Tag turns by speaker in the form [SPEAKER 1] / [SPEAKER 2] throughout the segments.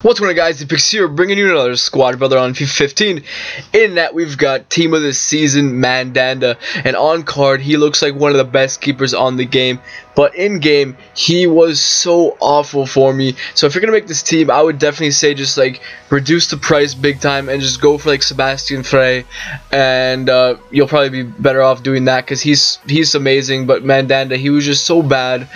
[SPEAKER 1] What's going on, guys? Depay here, bringing you another squad brother on FIFA 15. In that, we've got team of the season Mandanda, and on card he looks like one of the best keepers on the game, but in game he was so awful for me. So if you're gonna make this team, I would definitely say just like reduce the price big time and just go for like Sebastian Frey, and you'll probably be better off doing that because he's amazing. But Mandanda, he was just so bad.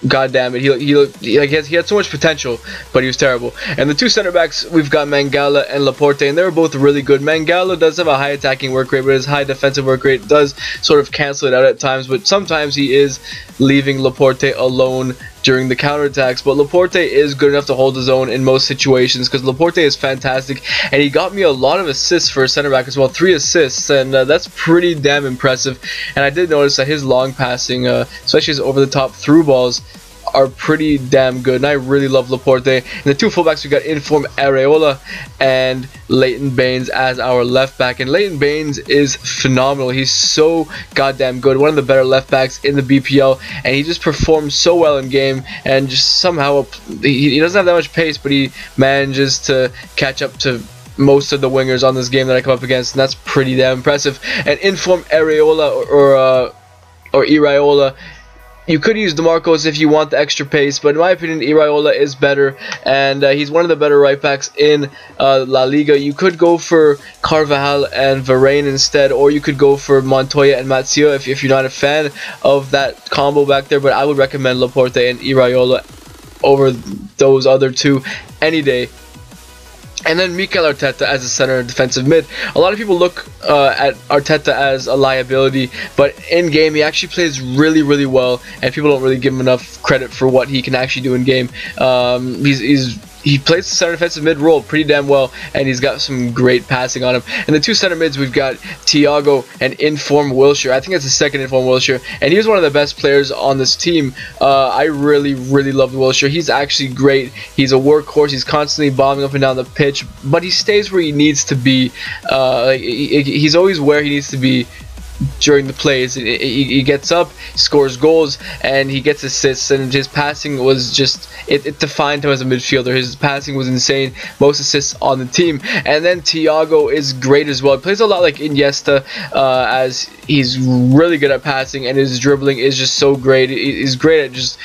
[SPEAKER 1] God damn it, he had so much potential, but he was terrible. And the two center backs, we've got Mangala and Laporte, and they're both really good. Mangala does have a high attacking work rate, but his high defensive work rate does sort of cancel it out at times, but sometimes he is leaving Laporte alone during the counterattacks. But Laporte is good enough to hold his own in most situations because Laporte is fantastic, and he got me a lot of assists for a center back as well, 3 assists, and that's pretty damn impressive. And I did notice that his long passing, especially his over the top through balls, are pretty damn good, and I really love Laporte. And the two fullbacks, we got Inform Areola and Leighton Baines as our left back, and Leighton Baines is phenomenal. He's so goddamn good, one of the better left backs in the BPL, and he just performs so well in game, and just somehow he doesn't have that much pace, but he manages to catch up to most of the wingers on this game that I come up against, and that's pretty damn impressive. And Inform Areola or Iraola, you could use DeMarcos if you want the extra pace, but in my opinion, Iraola is better, and he's one of the better right backs in La Liga. You could go for Carvajal and Varane instead, or you could go for Montoya and Mazzio if you're not a fan of that combo back there, but I would recommend Laporte and Iraola over those other two any day. And then Mikel Arteta as a center defensive mid. A lot of people look at Arteta as a liability, but in game he actually plays really well, and people don't really give him enough credit for what he can actually do in game. He plays the center defensive mid role pretty damn well, and he's got some great passing on him. And the two center mids, we've got Thiago and Inform Wilshere. I think it's the second Inform Wilshere, and he was one of the best players on this team. I really loved Wilshere. He's actually great. He's a workhorse. He's constantly bombing up and down the pitch, but he stays where he needs to be. He's always where he needs to be during the plays. He gets up, scores goals, and he gets assists, and his passing was just it defined him as a midfielder. His passing was insane, most assists on the team. And then Thiago is great as well. He plays a lot like Iniesta, as he's really good at passing, and his dribbling is just so great. He's great at just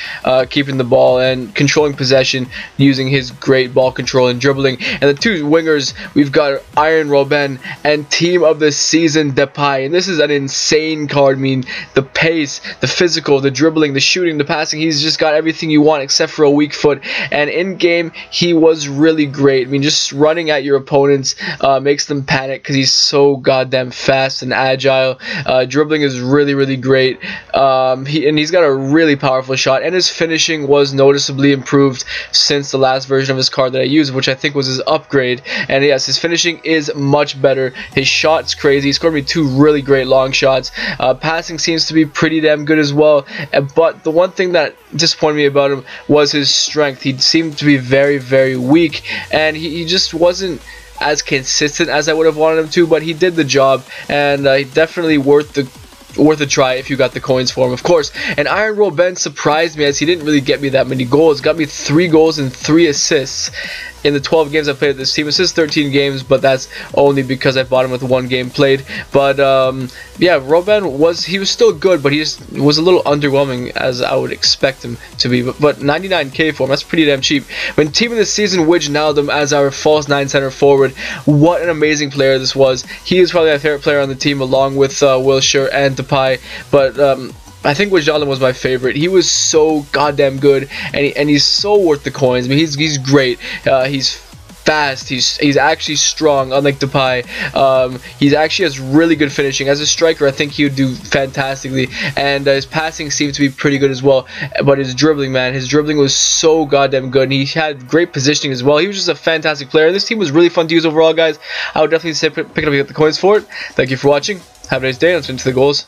[SPEAKER 1] keeping the ball and controlling possession using his great ball control and dribbling. And the two wingers, we've got Arjen Robben and team of the season Depay, and this is an insane card. I mean, the pace, the physical, the dribbling, the shooting, the passing, he's just got everything you want except for a weak foot. And in game he was really great. I mean, just running at your opponents makes them panic because he's so goddamn fast and agile. Dribbling is really great. He's got a really powerful shot, and his finishing was noticeably improved since the last version of his card that I used, which I think was his upgrade. And yes, his finishing is much better. His shot's crazy. He scored me 2 really great long shots. Passing seems to be pretty damn good as well, but the one thing that disappointed me about him was his strength. He seemed to be very weak, and he just wasn't as consistent as I would have wanted him to, but he did the job, and definitely worth a try if you got the coins for him, of course. And Arjen Robben surprised me, as he didn't really get me that many goals. Got me 3 goals and 3 assists in the 12 games I played at this team. It says 13 games, but that's only because I bought him with 1 game played. But yeah, Robben was still good, but he just was a little underwhelming as I would expect him to be. But 99k for him, that's pretty damn cheap. When team of the season Wijnaldum as our false 9 center forward, what an amazing player this was. He is probably my favorite player on the team, along with Wilshere and Depay. But I think Wijnaldum was my favorite. He was so goddamn good, and he's so worth the coins. I mean, he's great. He's fast. He's actually strong, unlike Depay. He actually has really good finishing. As a striker, I think he would do fantastically, and his passing seemed to be pretty good as well. But his dribbling, man, his dribbling was so goddamn good, and he had great positioning as well. He was just a fantastic player. This team was really fun to use overall, guys. I would definitely say pick it up and get the coins for it. Thank you for watching. Have a nice day. Let's get into the goals.